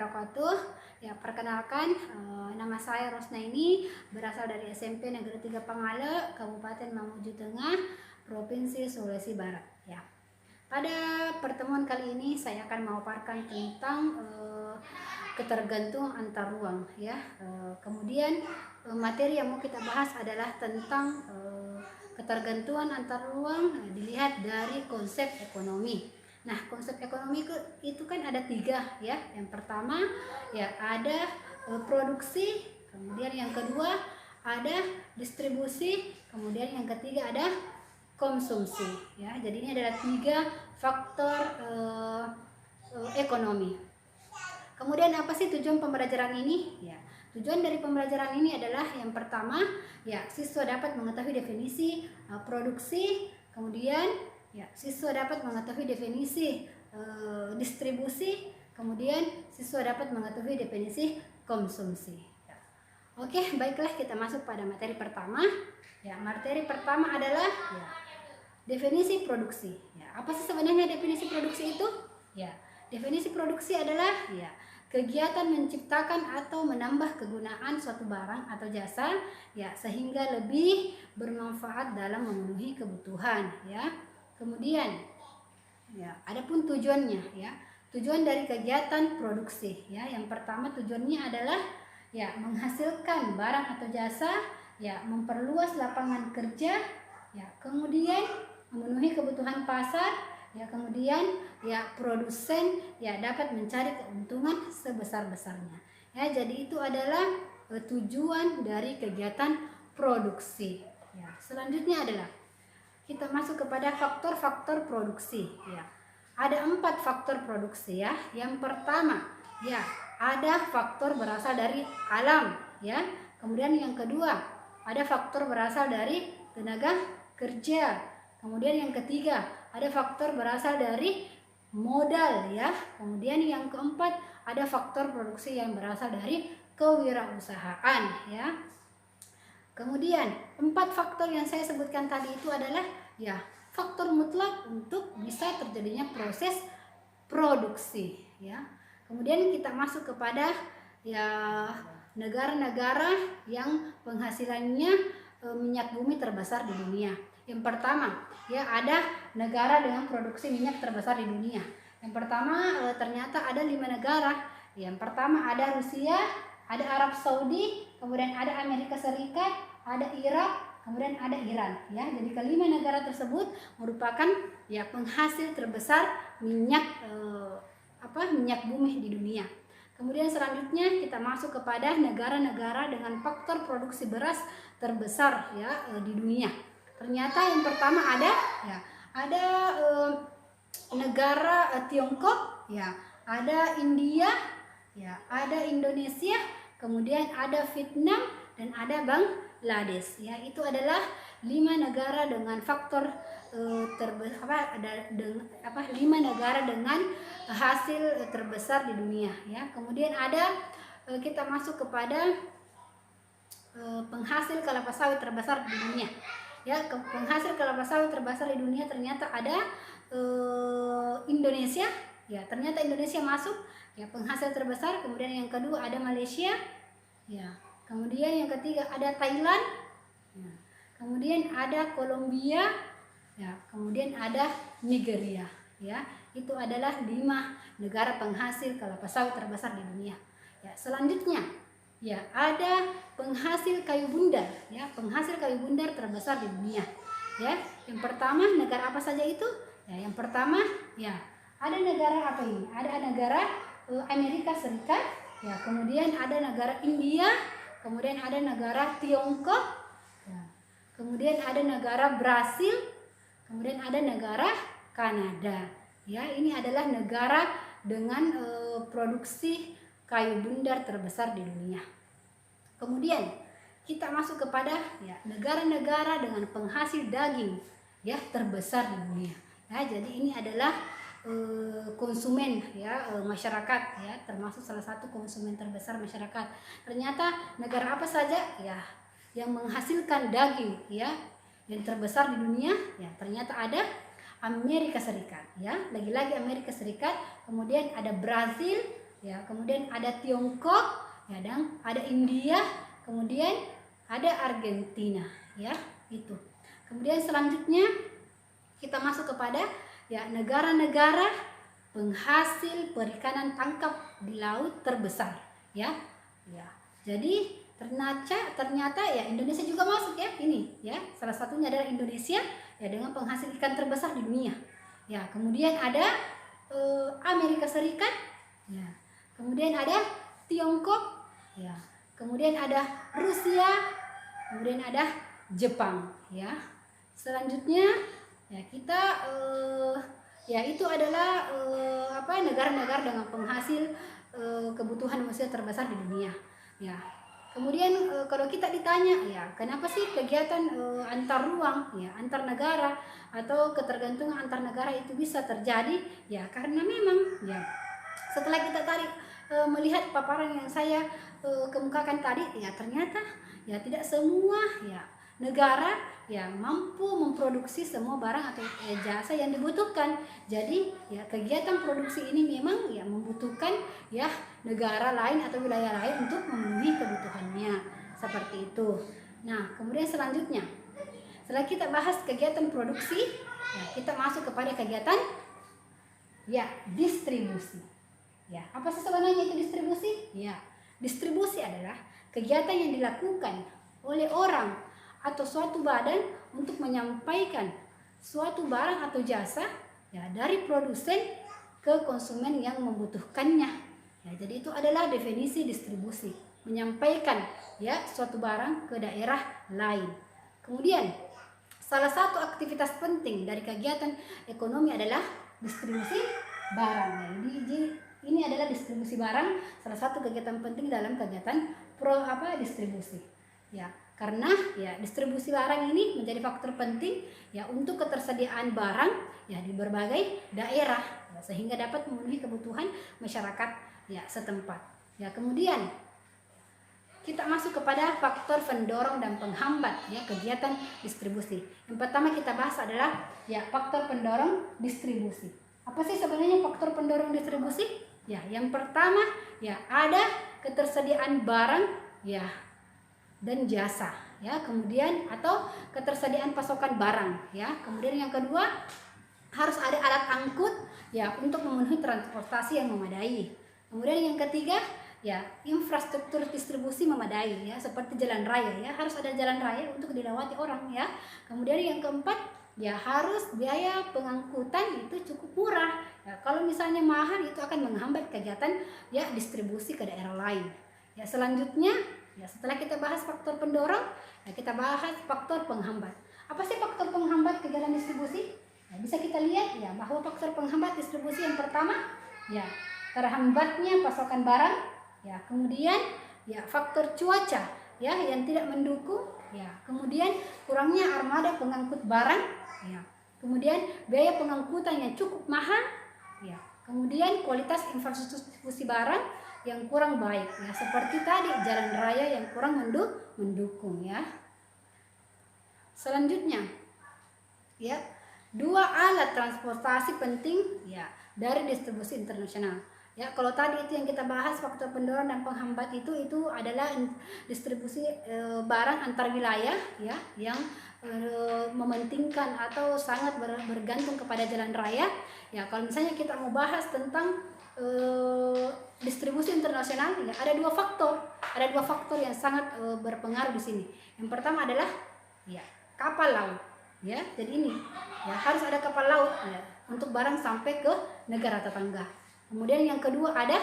wabarakatuh. Ya, perkenalkan, nama saya Rosnaini, berasal dari SMP Negeri 3 Pangale, Kabupaten Mamuju Tengah, Provinsi Sulawesi Barat. Ya. Pada pertemuan kali ini saya akan memaparkan tentang ketergantungan antar ruang. Ya. Kemudian materi yang mau kita bahas adalah tentang ketergantungan antar ruang dilihat dari konsep ekonomi. Nah, konsep ekonomi itu kan ada 3 ya. Yang pertama ya ada produksi, kemudian yang kedua ada distribusi, kemudian yang ketiga ada konsumsi ya. Jadi ini adalah 3 faktor ekonomi. Kemudian apa sih tujuan pembelajaran ini? Ya, tujuan dari pembelajaran ini adalah yang pertama ya siswa dapat mengetahui definisi produksi, kemudian ya, siswa dapat mengetahui definisi distribusi, kemudian siswa dapat mengetahui definisi konsumsi. Ya. Oke, baiklah kita masuk pada materi pertama. Ya, materi pertama adalah ya, definisi produksi. Ya, apa sih sebenarnya definisi produksi itu? Ya, definisi produksi adalah ya kegiatan menciptakan atau menambah kegunaan suatu barang atau jasa ya sehingga lebih bermanfaat dalam memenuhi kebutuhan ya. Kemudian ya, adapun tujuannya ya. Tujuan dari kegiatan produksi ya, yang pertama tujuannya adalah ya menghasilkan barang atau jasa, ya memperluas lapangan kerja, ya kemudian memenuhi kebutuhan pasar, ya kemudian ya produsen ya dapat mencari keuntungan sebesar-besarnya. Ya, jadi itu adalah tujuan dari kegiatan produksi. Ya, selanjutnya adalah kita masuk kepada faktor-faktor produksi ya. Ada 4 faktor produksi ya. Yang pertama ya ada faktor berasal dari alam ya. Kemudian yang kedua ada faktor berasal dari tenaga kerja. Kemudian yang ketiga ada faktor berasal dari modal ya. Kemudian yang keempat ada faktor produksi yang berasal dari kewirausahaan ya. Kemudian 4 faktor yang saya sebutkan tadi itu adalah ya faktor mutlak untuk bisa terjadinya proses produksi ya. Kemudian kita masuk kepada ya negara-negara yang penghasilannya minyak bumi terbesar di dunia. Yang pertama ya ada negara dengan produksi minyak terbesar di dunia. Yang pertama ternyata ada 5 negara. Yang pertama ada Rusia, ada Arab Saudi, kemudian ada Amerika Serikat, ada Irak, kemudian ada Iran ya. Jadi kelima negara tersebut merupakan ya penghasil terbesar minyak minyak bumi di dunia. Kemudian selanjutnya kita masuk kepada negara-negara dengan faktor produksi beras terbesar ya di dunia. Ternyata yang pertama ada negara Tiongkok ya, ada India ya, ada Indonesia, kemudian ada Vietnam dan ada Bangladesh ya. Itu adalah 5 negara dengan faktor 5 negara dengan hasil terbesar di dunia ya. Kemudian ada kita masuk kepada penghasil kelapa sawit terbesar di dunia ya. Penghasil kelapa sawit terbesar di dunia ternyata ada Indonesia ya. Ternyata Indonesia masuk ya penghasil terbesar. Kemudian yang kedua ada Malaysia ya. Kemudian yang ketiga ada Thailand ya. Kemudian ada Kolombia ya. Kemudian ada Nigeria ya. Itu adalah 5 negara penghasil kelapa sawit terbesar di dunia ya. Selanjutnya ya ada penghasil kayu bundar ya. Penghasil kayu bundar terbesar di dunia ya. Yang pertama negara apa saja itu ya? Yang pertama ya ada negara apa ini? Ada negara Amerika Serikat ya. Kemudian ada negara India, kemudian ada negara Tiongkok ya. Kemudian ada negara Brasil, kemudian ada negara Kanada ya. Ini adalah negara dengan produksi kayu bundar terbesar di dunia. Kemudian kita masuk kepada ya negara-negara dengan penghasil daging ya terbesar di dunia ya. Jadi ini adalah konsumen ya masyarakat ya, termasuk salah satu konsumen terbesar masyarakat. Ternyata negara apa saja ya yang menghasilkan daging ya yang terbesar di dunia ya? Ternyata ada Amerika Serikat ya, lagi-lagi Amerika Serikat, kemudian ada Brasil, ya, kemudian ada Tiongkok, ya, dan ada India, kemudian ada Argentina, ya, itu. Kemudian selanjutnya kita masuk kepada ya negara-negara penghasil perikanan tangkap di laut terbesar, ya. Ya. Jadi ternyata ya Indonesia juga masuk ya ini, ya. Salah satunya adalah Indonesia ya dengan penghasil ikan terbesar di dunia. Ya, kemudian ada Amerika Serikat, ya. Kemudian ada Tiongkok, ya. Kemudian ada Rusia, kemudian ada Jepang, ya. Selanjutnya ya kita ya itu adalah negara-negara dengan penghasil kebutuhan manusia terbesar di dunia, ya. Kemudian kalau kita ditanya ya kenapa sih kegiatan antar ruang, ya, antar negara atau ketergantungan antar negara itu bisa terjadi, ya karena memang ya setelah kita tadi melihat paparan yang saya kemukakan tadi, ya ternyata ya tidak semua ya negara ya mampu memproduksi semua barang atau jasa yang dibutuhkan. Jadi ya kegiatan produksi ini memang ya membutuhkan ya negara lain atau wilayah lain untuk memenuhi kebutuhannya, seperti itu. Nah, kemudian selanjutnya setelah kita bahas kegiatan produksi, ya kita masuk kepada kegiatan ya distribusi. Ya, apa sih sebenarnya itu distribusi? Ya, distribusi adalah kegiatan yang dilakukan oleh orang atau suatu badan untuk menyampaikan suatu barang atau jasa ya dari produsen ke konsumen yang membutuhkannya. Ya, jadi itu adalah definisi distribusi, menyampaikan ya suatu barang ke daerah lain. Kemudian salah satu aktivitas penting dari kegiatan ekonomi adalah distribusi barang. Ya, ini adalah distribusi barang, salah satu kegiatan penting dalam kegiatan distribusi. Ya, karena ya distribusi barang ini menjadi faktor penting ya untuk ketersediaan barang ya di berbagai daerah ya, sehingga dapat memenuhi kebutuhan masyarakat ya setempat. Ya, kemudian kita masuk kepada faktor pendorong dan penghambat ya kegiatan distribusi. Yang pertama kita bahas adalah ya faktor pendorong distribusi. Apa sih sebenarnya faktor pendorong distribusi? Ya, yang pertama ya ada ketersediaan barang ya dan jasa ya, kemudian atau ketersediaan pasokan barang ya. Kemudian yang kedua harus ada alat angkut ya untuk memenuhi transportasi yang memadai. Kemudian yang ketiga ya infrastruktur distribusi memadai ya, seperti jalan raya ya, harus ada jalan raya untuk dilewati orang ya. Kemudian yang keempat ya harus biaya pengangkutan itu cukup murah ya, kalau misalnya mahal itu akan menghambat kegiatan ya distribusi ke daerah lain ya. Selanjutnya ya setelah kita bahas faktor pendorong ya kita bahas faktor penghambat. Apa sih faktor penghambat kegiatan distribusi? Ya, bisa kita lihat ya bahwa faktor penghambat distribusi yang pertama ya terhambatnya pasokan barang ya, kemudian ya faktor cuaca ya yang tidak mendukung ya, kemudian kurangnya armada pengangkut barang ya, kemudian biaya pengangkutan yang cukup mahal ya, kemudian kualitas infrastruktur distribusi barang yang kurang baik ya, seperti tadi jalan raya yang kurang mendukung ya. Selanjutnya ya dua alat transportasi penting ya dari distribusi internasional. Ya, kalau tadi itu yang kita bahas faktor pendorong dan penghambat itu adalah distribusi barang antar wilayah ya yang mementingkan atau sangat bergantung kepada jalan raya. Ya, kalau misalnya kita mau bahas tentang distribusi internasional ya ada dua faktor yang sangat berpengaruh di sini. Yang pertama adalah ya kapal laut ya. Jadi ini ya harus ada kapal laut ya untuk barang sampai ke negara tetangga. Kemudian yang kedua ada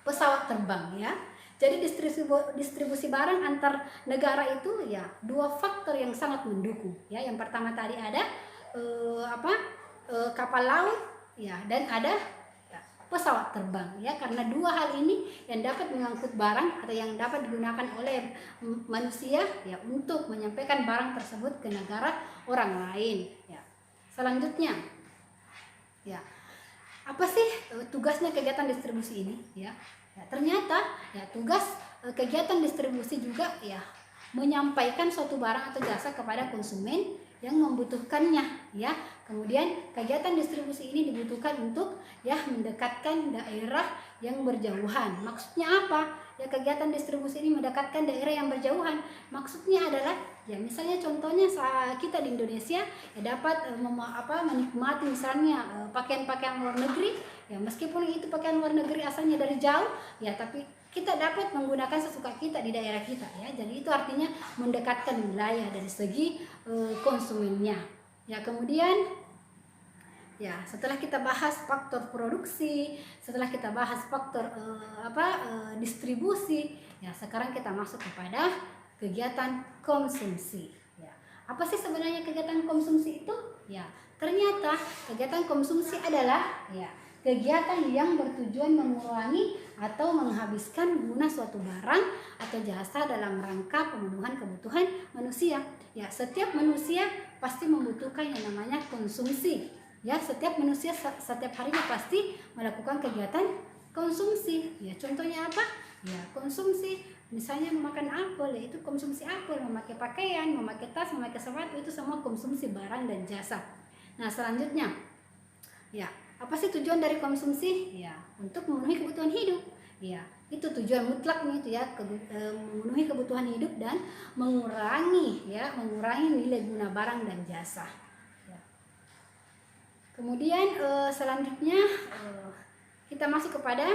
pesawat terbang ya. Jadi distribusi barang antar negara itu ya dua faktor yang sangat mendukung ya. Yang pertama tadi ada kapal laut ya, dan ada ya, pesawat terbang ya, karena dua hal ini yang dapat mengangkut barang atau yang dapat digunakan oleh manusia ya untuk menyampaikan barang tersebut ke negara orang lain ya. Selanjutnya ya apa sih tugasnya kegiatan distribusi ini ya? Ya ternyata ya tugas kegiatan distribusi juga ya menyampaikan suatu barang atau jasa kepada konsumen yang membutuhkannya, ya. Kemudian kegiatan distribusi ini dibutuhkan untuk ya mendekatkan daerah yang berjauhan. Maksudnya apa? Ya, kegiatan distribusi ini mendekatkan daerah yang berjauhan. Maksudnya adalah ya misalnya contohnya saat kita di Indonesia ya dapat menikmati misalnya pakaian-pakaian luar negeri, ya meskipun itu pakaian luar negeri asalnya dari jauh, ya tapi kita dapat menggunakan sesuka kita di daerah kita, ya. Jadi itu artinya mendekatkan wilayah dari segi konsumennya. Ya, kemudian ya setelah kita bahas faktor produksi, setelah kita bahas faktor distribusi, ya sekarang kita masuk kepada kegiatan konsumsi. Ya, apa sih sebenarnya kegiatan konsumsi itu? Ya, ternyata kegiatan konsumsi adalah ya kegiatan yang bertujuan mengurangi atau menghabiskan guna suatu barang atau jasa dalam rangka pemenuhan kebutuhan manusia. Ya, setiap manusia pasti membutuhkan yang namanya konsumsi. Ya, setiap manusia setiap harinya pasti melakukan kegiatan konsumsi. Ya, contohnya apa? Ya, konsumsi misalnya memakan apel, yaitu konsumsi apel, memakai pakaian, memakai tas, memakai sepatu, itu semua konsumsi barang dan jasa. Nah, selanjutnya ya, apa sih tujuan dari konsumsi? Ya, untuk memenuhi kebutuhan hidup. Ya, itu tujuan mutlaknya itu ya, memenuhi kebutuhan hidup dan mengurangi nilai guna barang dan jasa. Ya. Kemudian selanjutnya kita masuk kepada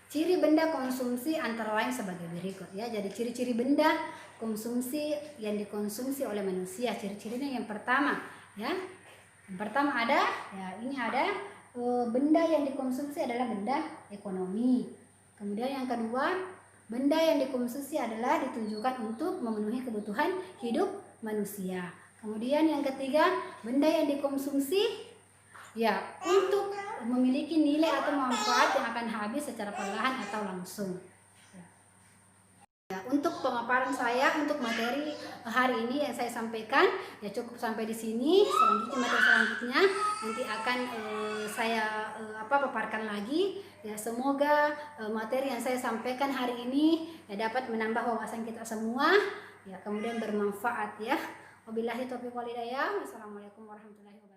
ciri benda konsumsi antara lain sebagai berikut, ya. Jadi ciri-ciri benda konsumsi yang dikonsumsi oleh manusia. Ciri-cirinya yang pertama, ya. Yang pertama ada, ya ini ada benda yang dikonsumsi adalah benda ekonomi. Kemudian yang kedua, benda yang dikonsumsi adalah ditujukan untuk memenuhi kebutuhan hidup manusia. Kemudian yang ketiga, benda yang dikonsumsi ya untuk memiliki nilai atau manfaat yang akan habis secara perlahan atau langsung. Ya, untuk pemaparan saya untuk materi hari ini yang saya sampaikan ya cukup sampai di sini. Selanjutnya materi selanjutnya nanti akan saya paparkan lagi. Ya, semoga materi yang saya sampaikan hari ini ya dapat menambah wawasan kita semua. Ya, kemudian bermanfaat ya. Wabillahi taufiq wal hidayah. Wassalamualaikum warahmatullahi wabarakatuh.